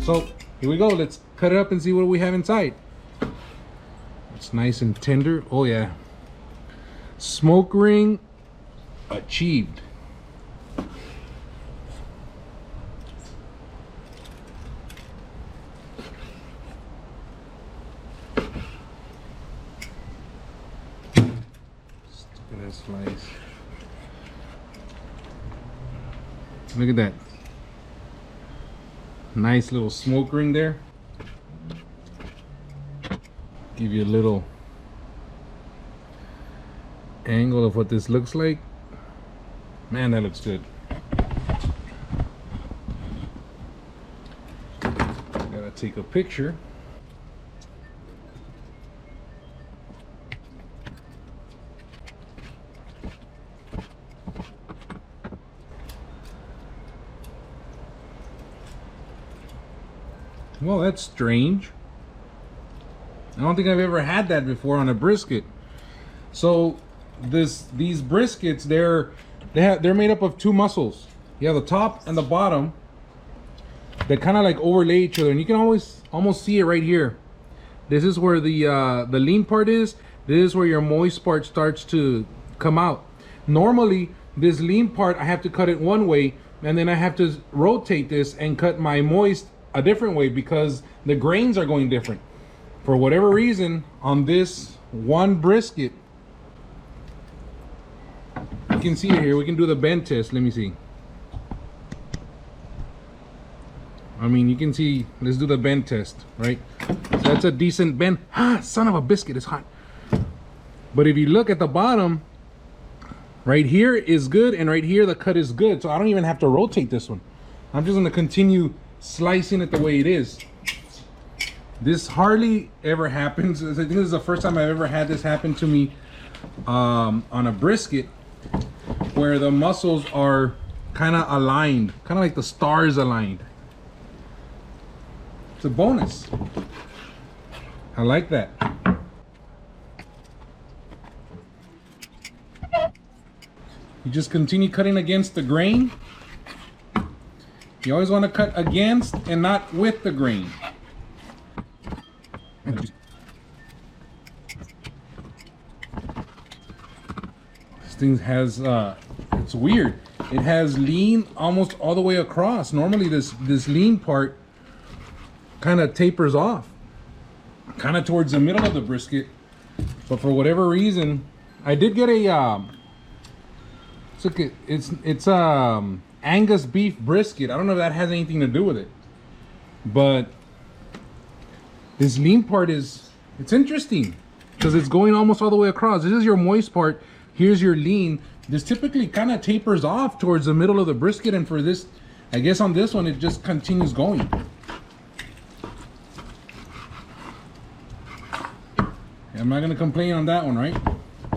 So here we go. Let's cut it up and see what we have inside. It's nice and tender. Oh yeah. Smoke ring achieved. Look at that slice. Look at that. Nice little smoke ring there. Give you a little angle of what this looks like. Man, that looks good. Gotta take a picture. Well, that's strange. I don't think I've ever had that before on a brisket. So these briskets, they're made up of two muscles. You have the top and the bottom that kind of like overlay each other, and you can almost see it right here. This is where the lean part is. This is where your moist part starts to come out. Normally, this lean part, I have to cut it one way, and then I have to rotate this and cut my moist a different way because the grains are going different. For whatever reason, on this one brisket, you can see it here. We can do the bend test. Let me see. I mean, you can see, let's do the bend test, right? So that's a decent bend. Ah, son of a biscuit, it's hot. But if you look at the bottom, right here is good, and right here the cut is good. So I don't even have to rotate this one. I'm just gonna continue slicing it the way it is. This hardly ever happens. I think this is the first time I've ever had this happen to me on a brisket, where the muscles are kind of aligned, kind of like the stars aligned. It's a bonus. I like that. You just continue cutting against the grain. You always want to cut against and not with the grain. This thing has, it's weird. It has lean almost all the way across. Normally this lean part kind of tapers off, kind of towards the middle of the brisket. But for whatever reason, I did get a, it's Angus beef brisket. I don't know if that has anything to do with it, but this lean part is, it's interesting because it's going almost all the way across. This is your moist part. Here's your lean. This typically kind of tapers off towards the middle of the brisket, and for this, I guess on this one, it just continues going. I'm not gonna complain on that one, right?